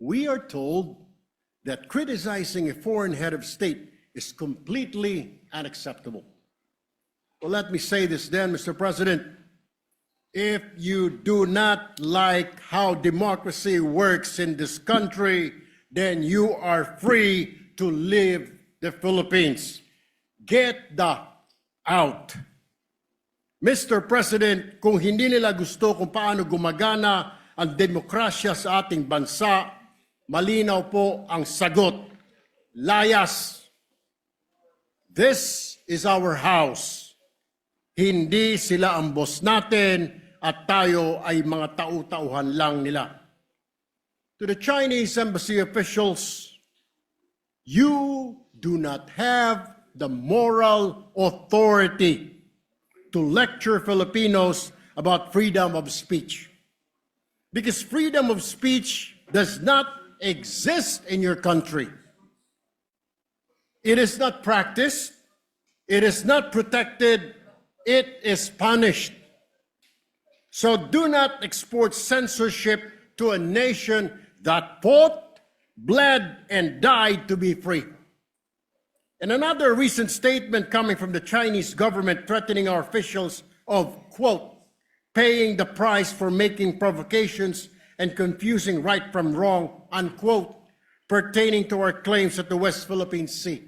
we are told that criticizing a foreign head of state is completely unacceptable. Well, let me say this then, Mr. President. If you do not like how democracy works in this country, then you are free to leave the Philippines. Get the out. Mr. President, kung hindi nila gusto kung paano gumagana ang demokrasya sa ating bansa, malinaw po ang sagot. Layas. This is our house. Hindi sila ang boss natin at tayo ay mga tau-tauhan lang nila. To the Chinese embassy officials, you do not have the moral authority to lecture Filipinos about freedom of speech. Because freedom of speech does not exist in your country. It is not practiced. It is not protected. It is punished. So do not export censorship to a nation that fought, bled, and died to be free. And another recent statement coming from the Chinese government threatening our officials of, quote, paying the price for making provocations and confusing right from wrong, unquote, pertaining to our claims at the West Philippine Sea.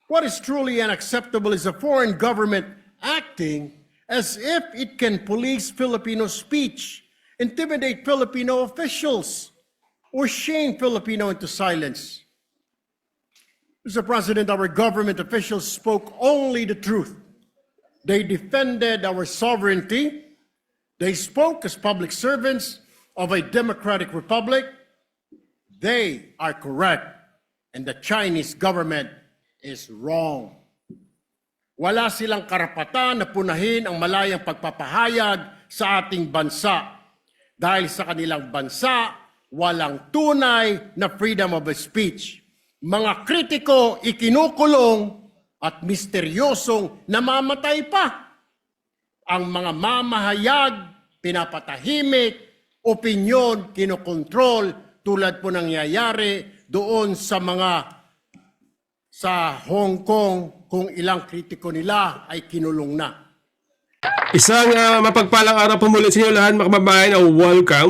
What is truly unacceptable is a foreign government acting as if it can police Filipino speech, intimidate Filipino officials, or shame Filipino into silence. Mr. President, our government officials spoke only the truth. They defended our sovereignty. They spoke as public servants of a democratic republic. They are correct, and the Chinese government is wrong. Wala silang karapatan na punahin ang malayang pagpapahayag sa ating bansa. Dahil sa kanilang bansa, walang tunay na freedom of speech. Mga kritiko ikinukulong at misteryosong namamatay pa. Ang mga mamahayag, pinapatahimik, opinyon, kinokontrol, tulad po nangyayari doon sa Hong Kong, kung ilang kritiko nila ay kinulong na. Isang mapagpalang araw po muli sa inyo lahat mga kababayan.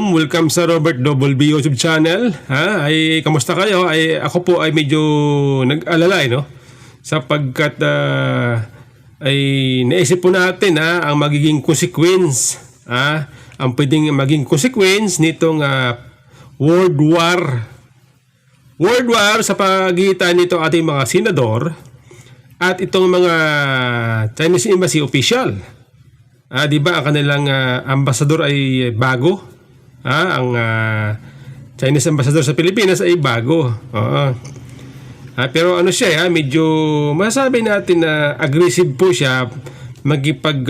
Welcome sa Robert Double B YouTube channel. Ay kamusta kayo? Ay ako po ay medyo nag-alala no? Sapagkat ay naisip po natin ang magiging consequence, ang pwedeng maging consequence nitong world war sa pagitan nito ating mga senador at itong mga Chinese embassy official. Di ba ang kanilang ambassador ay bago? Ang Chinese ambassador sa Pilipinas ay bago. Pero ano siya, medyo masabi natin na aggressive po siya magipag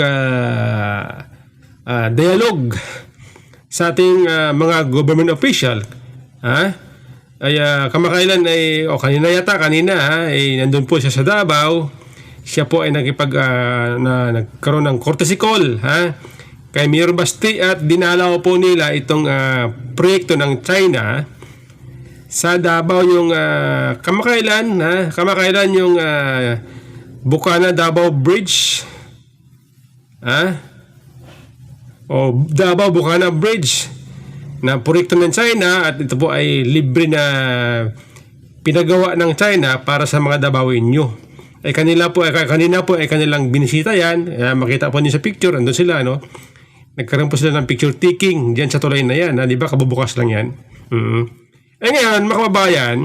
dialogue sa ating mga government official. Ay kamakailan ay kanina ay nandun po siya sa Davao. Siya po ay nagkaroon ng courtesy call kay Mayor Basti at dinalaw po nila itong proyekto ng China sa Davao, yung kamakailan yung Bukana Davao Bridge o Davao Bukana Bridge na proyekto ng China, at ito po ay libre na pinagawa ng China para sa mga Davaoenyo. Kanina po ay kanilang binisita yan. Makita po niyo sa picture, andun sila, no? Nagkaroon po sila ng picture taking diyan sa tulay na yan, di ba? Kabubukas lang yan. Ngayon, mga kababayan,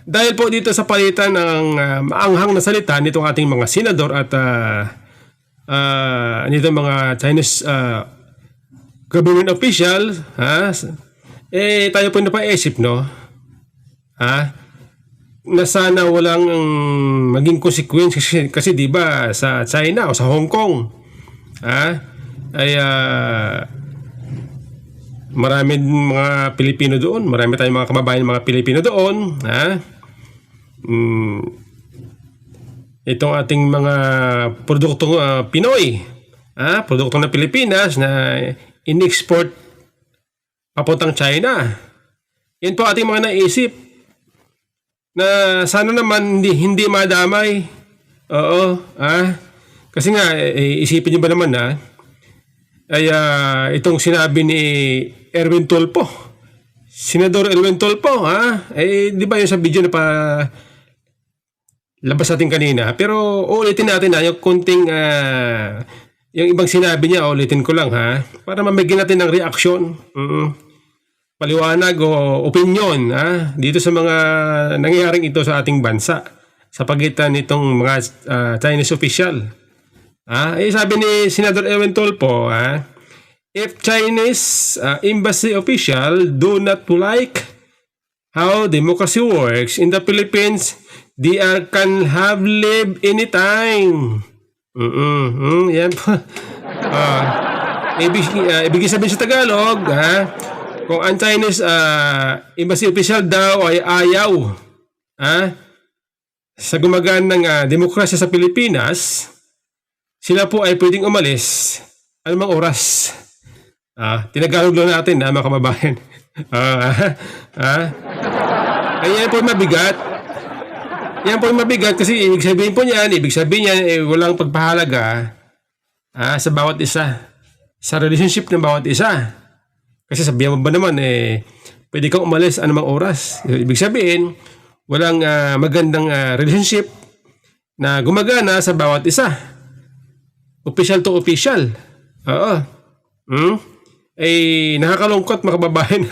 dahil po dito sa palitan ng maanghang na salita nitong ating mga senador at nitong mga Chinese government official, tayo po napaisip, no? Na sana walang maging consequence kasi di ba sa China o sa Hong Kong ay marami mga Pilipino doon, marami tayong mga kababayan mga Pilipino doon, itong ating mga produktong Pinoy, produktong ng Pilipinas na in-export papuntang China. Yan po ating mga naisip na sana naman hindi madamay. Oo, kasi nga, isipin niyo ba naman ay itong sinabi ni Erwin Tulfo, Senador Erwin Tulfo, di ba yung sa video na pa labas natin kanina? Pero ulitin natin yung kunting, yung ibang sinabi niya, ulitin ko lang para mamigyan natin ng reaksyon. Paliwanag o opinion dito sa mga nangyayaring ito sa ating bansa sa pagitan nitong mga Chinese official. Sabi ni Senador Erwin Tulfo, if Chinese embassy official do not like how democracy works in the Philippines, they can have leave anytime. Yan po. Ibig sabihin sa Tagalog, kung ang Chinese embassy official daw ay ayaw sa gumaganang demokrasya sa Pilipinas, sila po ay pwedeng umalis anumang oras. Tinagalog lang natin mga kababayan. Ay yan po mabigat. Yan po mabigat kasi ibig sabihin niyan walang pagpahalaga sa bawat isa. Sa relationship ng bawat isa. Kasi sabihan mo ba naman pwede kang umalis anumang oras. Ibig sabihin, walang magandang relationship na gumagana sa bawat isa. Official to official. Oo. Nakakalungkot mga kababayan.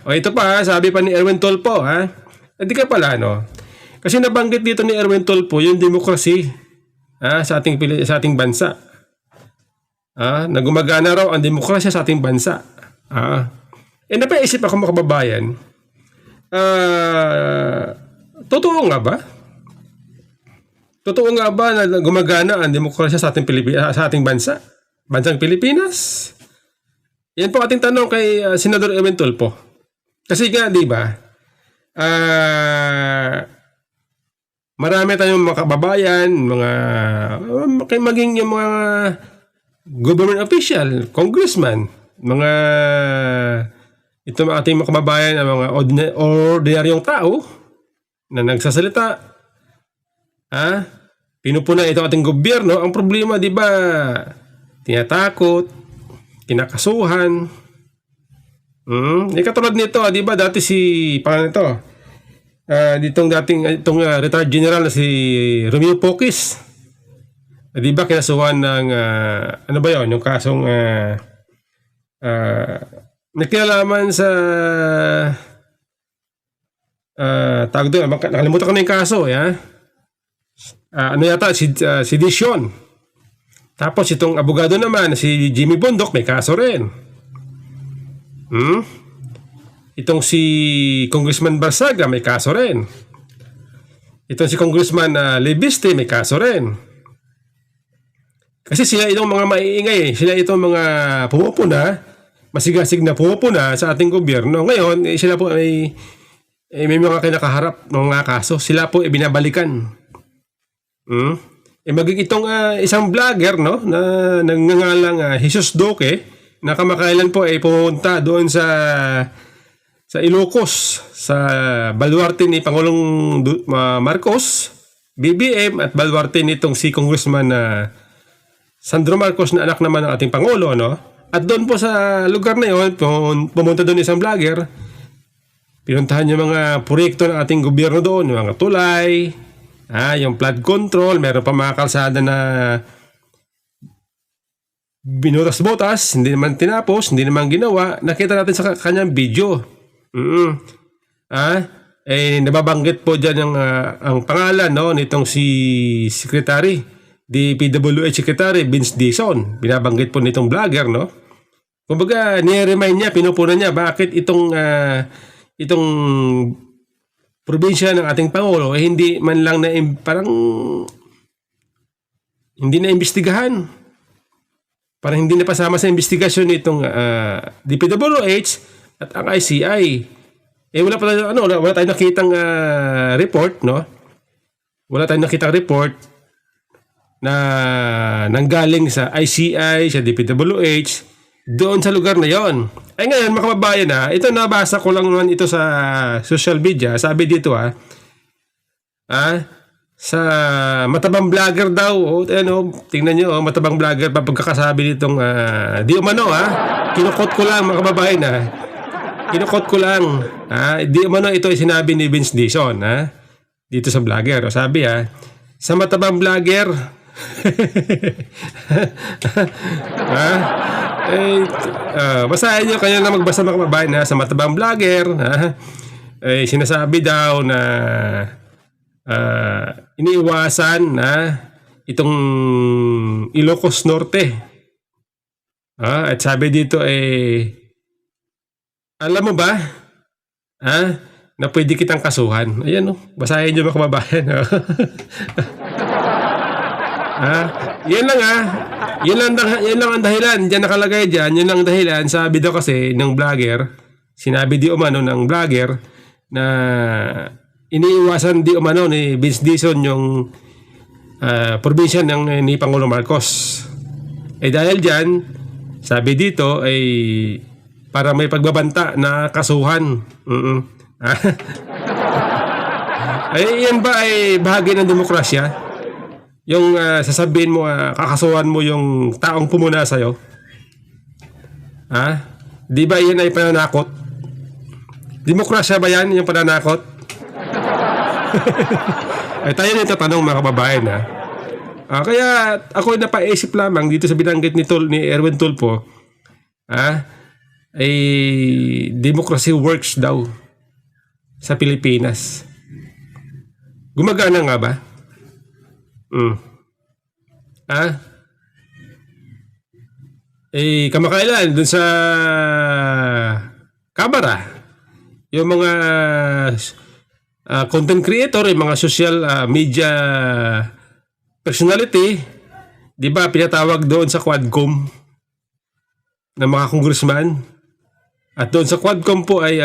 O ito pa, sabi pa ni Erwin Tulfo, hindi ka pala, no? Kasi nabanggit dito ni Erwin Tulfo yung demokrasi sa ating bansa. Na gumagana raw ang demokrasya sa ating bansa. Napaisip ako mga kababayan, totoo nga ba? Totoo nga ba na gumagana ang demokrasya sa ating bansa? Bansang Pilipinas? Yan po ating tanong kay Senador Erwin Tulfo. Kasi nga, di ba, marami tayong mga kababayan, maging yung mga government official, congressman, ito ating mga kababayan, mga ordinaryong tao na nagsasalita, pinupuna ito ating gobyerno. Ang problema, di ba, tinatakot, kinakasuhan. Katulad nito, di ba, dati itong retired general na si Romeo Pocis, di ba, kinasuhan ng ano ba yun, yung kasong nagkinalaman sa tawag doon, nakalimutan ko na yung kaso, ano yata, sedition. Tapos itong abogado naman, si Jimmy Bondoc, may kaso rin. Itong si Congressman Barsaga, may kaso rin. Itong si Congressman Lebiste, may kaso rin. Kasi sila itong mga maiingay, sila itong mga pumupuna, masigasig na pumupuna sa ating gobyerno. Ngayon, sila po may mga kinakaharap ng mga kaso. Sila po binabalikan. Maging itong isang vlogger, no, na nangangalang Jesus Duque, na kamakailan po ay pumunta doon sa Ilocos, sa baluarte ni Pangulong Marcos, BBM, at baluarte nitong si Congressman Sandro Marcos, na anak naman ng ating Pangulo, no? At doon po sa lugar na yon, pumunta doon isang vlogger, pinuntahan yung mga proyekto ng ating gobyerno doon, yung mga tulay, yung flood control, meron pa mga kalsada na binutas-butas, hindi naman tinapos, hindi naman ginawa. Nakita natin sa kanyang video. Nababanggit po dyan ang pangalan, no, nitong si Secretary, DPWH Secretary Vince Dizon. Binabanggit po nitong vlogger, no. Kumbaga, ni-remind niya, pinupuna niya bakit itong probinsya ng ating Pangulo hindi man lang parang hindi na imbestigahan. Parang hindi na pasama sa investigasyon nitong DPWH at ang ICI. Wala tayong nakitang report, no? Wala tayong nakitang report na nanggaling sa ICI, sa DPWH, doon sa lugar na yon. Ay ngayon, mga kababayan, ito nabasa ko lang naman ito sa social media. Sabi dito sa matabang vlogger daw. Tingnan nyo, matabang vlogger pa pagkakasabi nitong di umano kinukot ko lang mga kababayan kinukot ko lang di umano ito ay sinabi ni Vince Dizon dito sa vlogger. Sabi sa matabang vlogger basahin nyo kanya na magbasa mga kababayan sa matabang vlogger sinasabi daw na iniiwasan na itong Ilocos Norte. At sabi dito alam mo ba na pwede kitang kasuhan. Ayan basahin nyo mga kababayan. Yan lang yan lang ang dahilan. Diyan nakalagay dyan. Yan lang ang dahilan. Sabi daw kasi ng vlogger, sinabi di umano ng vlogger na iniiwasan di umano ni Vince Dizon yung probinsya ni Pangulong Marcos. Dahil dyan, sabi dito ay para may pagbabanta na kasuhan. Yan ba ay bahagi ng demokrasya? Yung sasabihin mo, kakasuhan mo yung taong pumuna sa'yo? Di ba yan ay pananakot? Demokrasya ba yan, yung pananakot? Tayo nito tanong mga kababayan kaya ako napaisip lamang dito sa binanggit ni Erwin Tulfo democracy works daw sa Pilipinas. Gumagana nga ba? Kamakailan dun sa Kamara yung mga content creator, yung mga social media personality, di ba pinatawag doon sa Quadcom ng mga congressman. At doon sa Quadcom po ay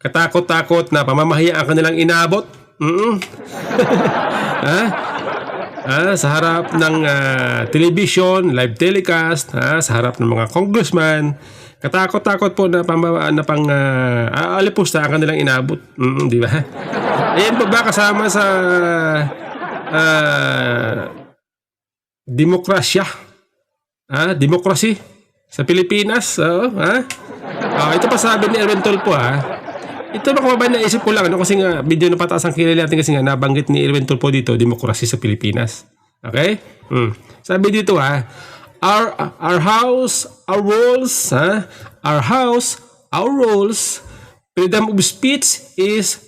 katakot-takot na pamamahiya ang kanilang inabot. Sa harap ng television, live telecast, sa harap ng mga congressman. Katakot-takot po na alipusta ang kanilang inabot. Di ba? Ayan po ba kasama sa demokrasya? Demokrasy sa Pilipinas? Ito pa sabi ni Erwin Tulfo Ito ba naisip ko lang kasi nga medyo napataas ang kilala natin kasi nga nabanggit ni Erwin Tulfo dito, demokrasy sa Pilipinas. Okay? Sabi dito our house, our rules, our house, our rules, freedom of speech is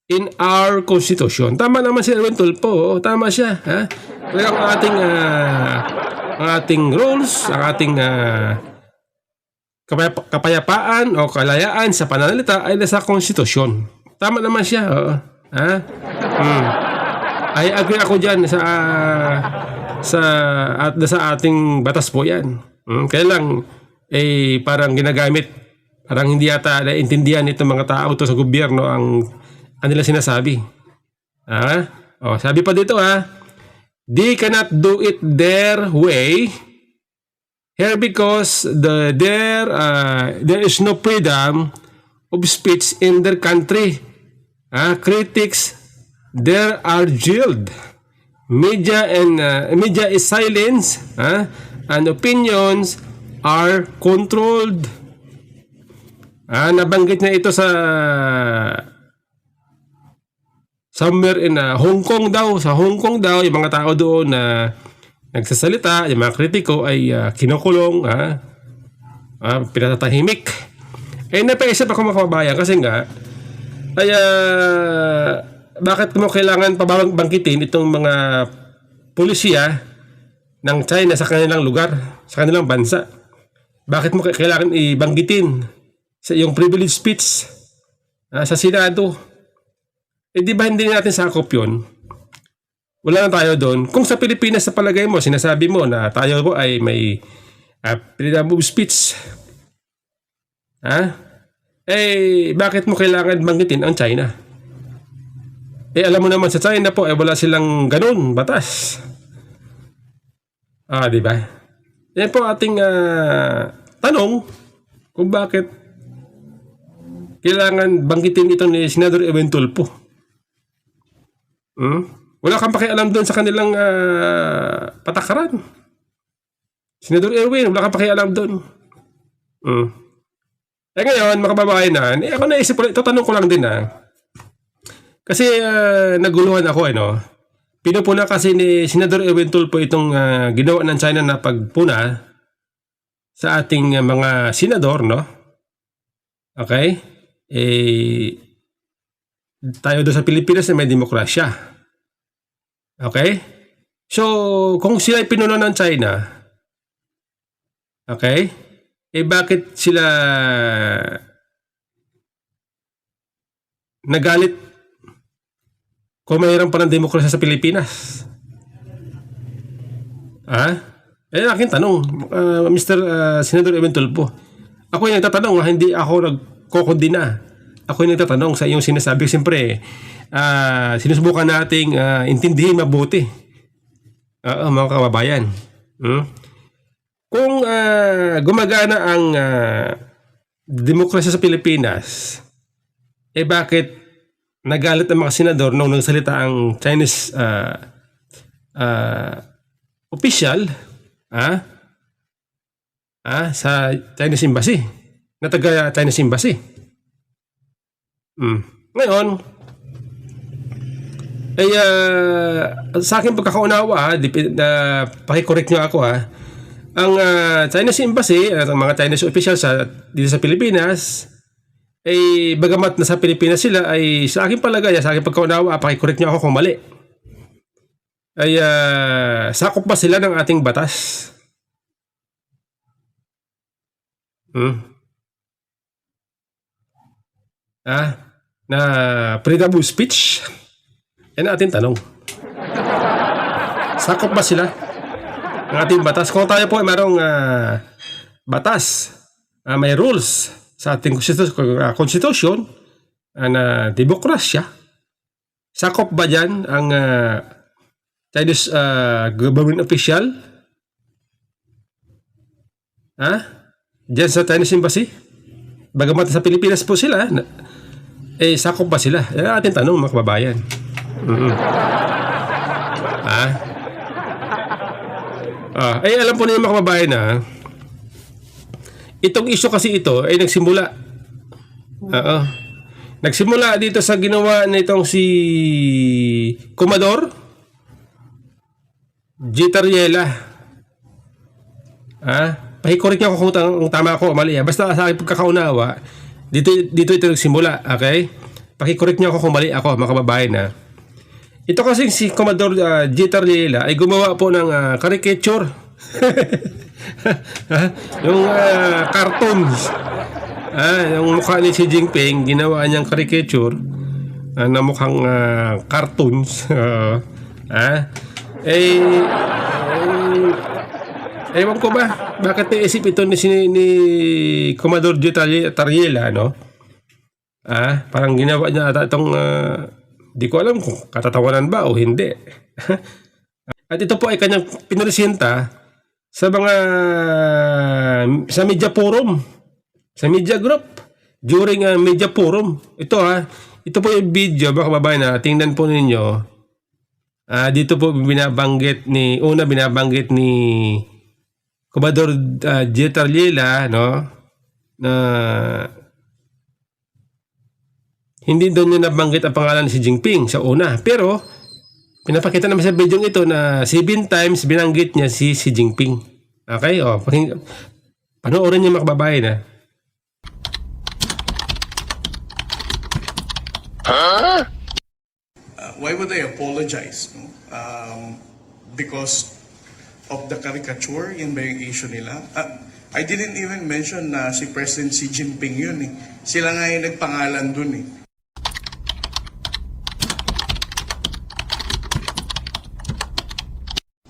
in our constitution. Tama naman si Erwin Tulfo. Tama siya. Kaya ang ating rules, ang ating kapayapaan o kalayaan sa pananalita ay nasa konstitusyon. Tama naman siya. I agree ako dyan sa ating batas po yan. Kaya lang parang ginagamit, parang hindi yata naintindihan itong mga tao to sa gobyerno ang kanila sinasabi. Sabi pa dito they cannot do it their way here because there is no freedom of speech in their country. Critics there are jailed. Media is silenced, and opinions are controlled. Nabanggit na ito sa somewhere in Hong Kong daw. Sa Hong Kong daw, yung mga tao doon na nagsasalita, yung mga kritiko ay kinukulong, pinatatahimik. Napaisip ako mga kababayan kasi nga bakit mo kailangan pabangkitin itong mga pulisya ng China sa kanilang lugar, sa kanilang bansa? Bakit mo kailangan ibanggitin sa iyong privilege speech sa Senado? Di ba hindi natin sakop yun? Wala na tayo doon. Kung sa Pilipinas sa palagay mo, sinasabi mo na tayo po ay may freedom of speech. Bakit mo kailangan banggitin ang China? Alam mo naman sa China po, wala silang ganun batas. Di ba? Yan po ating tanong kung bakit kailangan banggitin ito ni Senador Edwin Tulfo. Wala kang pakialam doon sa kanilang patakaran. Senador Erwin, wala kang pakialam doon. Eh ngayon, mga kababayan ako naisip ko, ito tanong ko lang din kasi naguluhan ako pinupuna kasi ni Senador Edwin Tulfo itong ginawa ng China na pagpuna sa ating mga senador, no? Okay? Tayo doon sa Pilipinas na may demokrasya. Okay? So, kung sila ay pinuna ng China, okay? Bakit sila nagalit kung mayroon pa ng demokrasya sa Pilipinas? Aking tanong, Mr. Senador Edwin Tulfo. Ako yung nagtatanong, hindi ako nagkokondina. Ako yung nagtatanong sa iyong sinasabi. Siyempre, sinusubukan nating intindihin mabuti. Mga kababayan. Kung gumagana ang demokrasya sa Pilipinas, bakit nagalit ang mga senador nung nagsalita ang Chinese official sa Chinese Embassy, na taga Chinese Embassy? Ngayon, sa aking pagkakaunawa, pakicorrect nyo ako ang Chinese Embassy at ang mga Chinese officials dito sa Pilipinas, bagamat nasa Pilipinas sila, ay sa aking palagay, sa aking pagkaunawa, pakicorrect nyo ako kung mali, sakop ba sila ng ating batas? Na freedom of speech? Yan ang ating tanong. Sakop ba sila ng ating batas? Kung tayo po ay mayroong batas, may rules sa ating constitution na demokrasya, sakop ba dyan ang Chinese government official? Diyan sa Chinese Embassy? Bagamat sa Pilipinas po sila, sakop ba sila? Yan ang ating tanong, mga kababayan. Alam po niyo, mga kababayan, itong issue kasi ito ay nagsimula. Nagsimula dito sa ginawa nitong si Commodore G. Tariela. Pakicorrect niyo ako kung tama ako o mali. Basta sa aking pagkakaunawa, dito ito nagsimula. Okay? Pakicorrect niyo ako kung mali ako, mga kababayan. Ito kasi si Commodore G. Tariela ay gumawa po ng caricature. Yung cartoons. Yung mukha ni Xi Jinping, ginawa niyang caricature na mukhang cartoons. Ewan ko ba bakit naisip ito ni Commodore G. Tariela, no? Parang ginawa niya ata itong di ko alam kung katatawanan ba o hindi. At ito po ay kanyang pinresenta sa sa media forum, sa media group, during media forum. Ito po yung video, mga kababayan, tingnan po ninyo. Dito po binabanggit ni Commodore G. Tariela, no, na hindi doon niya nabanggit ang pangalan ni Xi Jinping sa una. Pero, pinapakita naman sa video ito na 7 times binanggit niya si Xi Jinping. Okay? Panoorin niyo, mga kababayan, Why would I apologize? No? Because of the caricature, yun ba yung issue nila? I didn't even mention na si President Xi Jinping yun eh. Sila nga yung nagpangalan dun eh.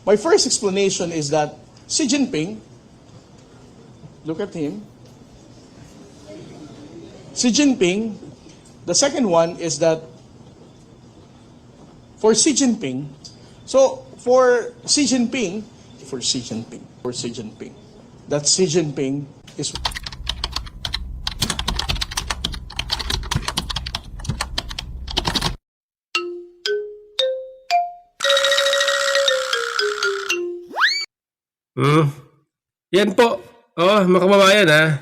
My first explanation is that Xi Jinping, look at him. Xi Jinping, the second one is that for Xi Jinping, for Xi Jinping. That Xi Jinping is Yan po. Oh, mga kababayan ha.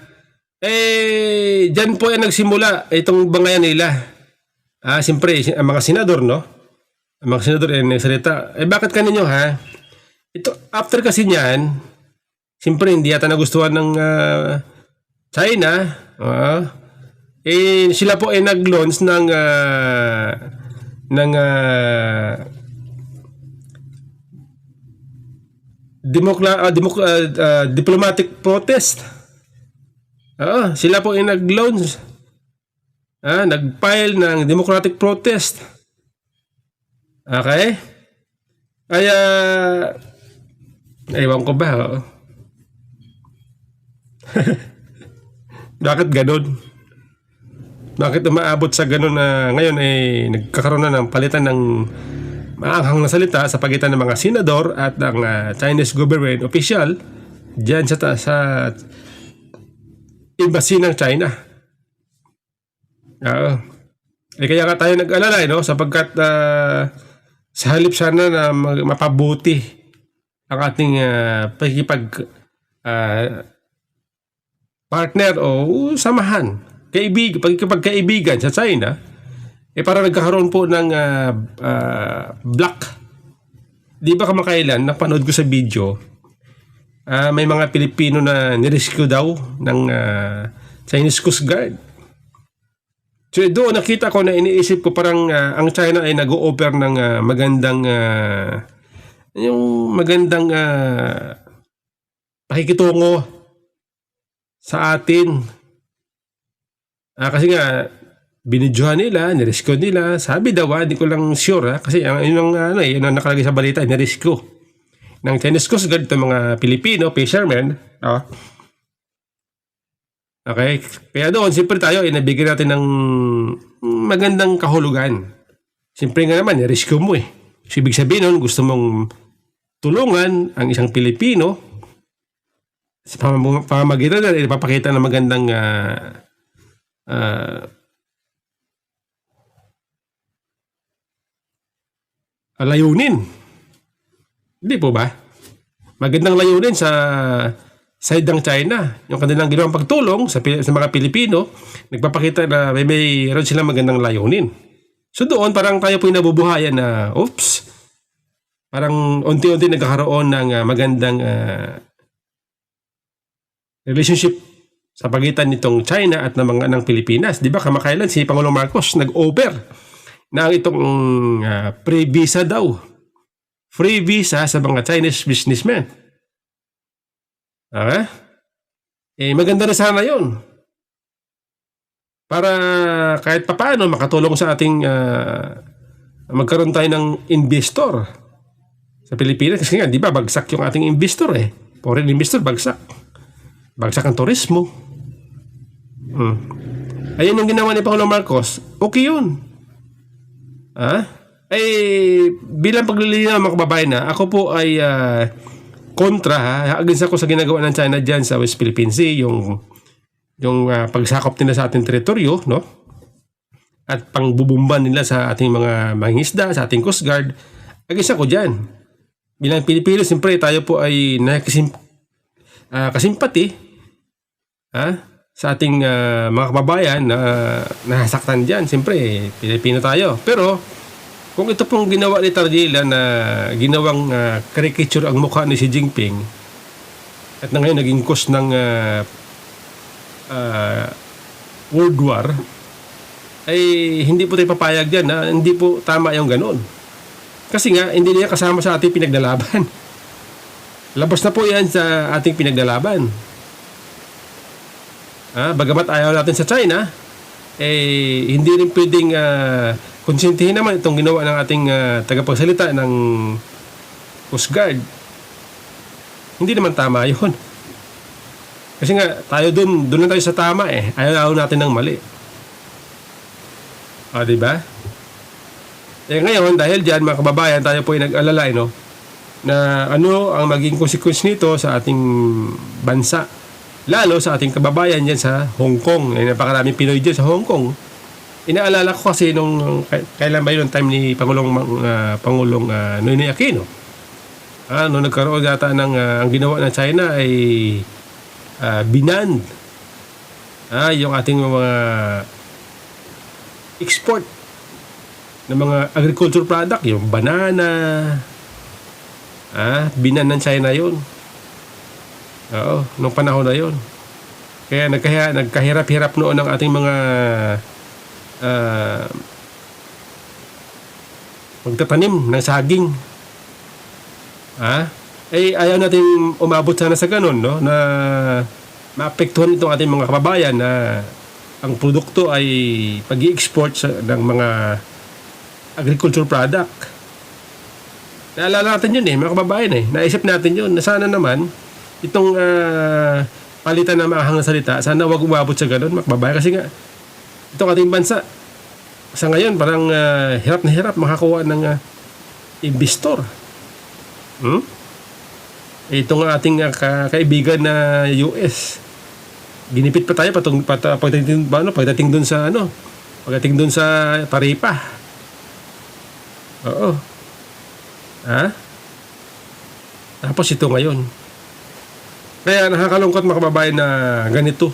Dyan po yan nagsimula itong bangayan nila. Siyempre, ang mga senador, no? Ang mga senador ay nagsalita. Bakit kaninyo ha? Ito, after kasi niyan, siyempre hindi yata nagustuhan ng China. Sila po ay nag-launch ng diplomatic protest. Sila po ay nag-launch, nag-file ng democratic protest. Okay? Kaya, ewan ko ba, bakit ganun? Bakit umaabot sa ganun na ngayon nagkakaroon na ng palitan ng maanghang na salita sa pagitan ng mga senador at ng Chinese government official diyan sa embassy ng China. Kaya nga tayo nag-alala, no? Sapagkat sa halip sana na mapabuti ang ating partner o samahan, pagkikipagkaibigan sa China, para nagkakaroon po ng block. Di ba kamakailan, napanood ko sa video, may mga Pilipino na nirescue daw ng Chinese Coast Guard. So doon nakita ko na iniisip ko parang ang China ay nag-o-offer ng magandang pakikitungo sa atin. Kasi nga binidyohan nila, nirescue nila. Sabi daw, hindi ko lang sure kasi yun ang nakalagay sa balita, nirescue ng Chinese Coast Guard itong mga Pilipino fishermen. Okay? Kaya doon, siyempre tayo, nabigyan natin ng magandang kahulugan. Siyempre nga naman, nirescue mo So, ibig sabihin nun, gusto mong tulungan ang isang Pilipino sa pamamagitan na ipapakita ng magandang layunin. Hindi po ba? Magandang layunin sa side ng China. Yung kanilang ginawang pagtulong sa mga Pilipino, nagpapakita na mayroon silang magandang layunin. So doon, parang tayo po yung nabubuhayan na, parang unti-unti nagkakaroon ng magandang relationship sa pagitan nitong China at ng Pilipinas. Di ba kamakailan si Pangulong Marcos nag-over na itong free visa daw. Free visa sa mga Chinese businessmen. Maganda na sana yun. Para kahit papaano makatulong sa ating magkaroon tayo ng investor sa Pilipinas. Kasi nga, di ba, bagsak yung ating investor Foreign investor, bagsak. Bagsak ang turismo. Ayun yung ginawa ni Pangulong Marcos. Okay yun. Bilang paglilinaw mga kababayan ako po ay kontra against ako sa ginagawa ng China dyan sa West Philippine Sea, yung pagsakop nila sa ating teritoryo, no? At pangbubumban nila sa ating mga mangingisda, sa ating Coast Guard. Against ako dyan. Bilang Pilipino, siyempre tayo po ay kasimpati sa ating mga kababayan na nasaktan dyan. Siyempre, Pilipino tayo. Pero kung ito pong ginawa ni Tardila na ginawang caricature ang mukha ni Xi Jinping at na ngayon naging cause ng World War, ay hindi po tayo papayag dyan. Hindi po tama yung ganun. Kasi nga, hindi niya kasama sa ating pinaglalaban. Labas na po yan sa ating pinaglalaban. Bagamat ayaw natin sa China, hindi rin pwedeng konsintihin naman itong ginawa ng ating tagapagsalita ng Coast Guard. Hindi naman tama yun. Kasi nga, tayo doon na tayo sa tama Ayaw natin ng mali. Diba? Ngayon, dahil dyan, mga kababayan, tayo po ay nag-alala, na ano ang maging consequence nito sa ating bansa. Lalo sa ating kababayan dyan sa Hong Kong. Napakaraming Pinoy dyan sa Hong Kong. Inaalala ko kasi nung kailan ba yun, time ni Pangulong Noynoy Aquino. Nung nagkaroon yata ng ang ginawa ng China ay binan yung ating mga export ng mga agriculture product, yung banana, binan ng China yun. Oo, nung panahon na yun. Kaya nagkahirap-hirap noon ang ating mga magtatanim ng saging. Ayaw natin umabot sana sa ganun, no? Na maapektuhan itong ating mga kababayan na ang produkto ay pag-i-export ng mga agriculture product. Naalala natin yun mga kababayan Naisip natin yun na sana naman itong palitan na maahang salita, sana wag umabot sa ganun, mga kababayan. Kasi nga, itong ating bansa, sa ngayon, parang hirap na hirap makakuha ng investor. Itong ating kaibigan na US, ginipit pa tayo pagdating dun sa pagdating dun sa taripa. Oo. Tapos ito ngayon. Kaya nakakalungkot, mga kababayan, na ganito.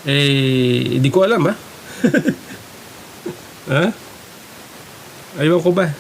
Hindi ko alam Aywan ko ba?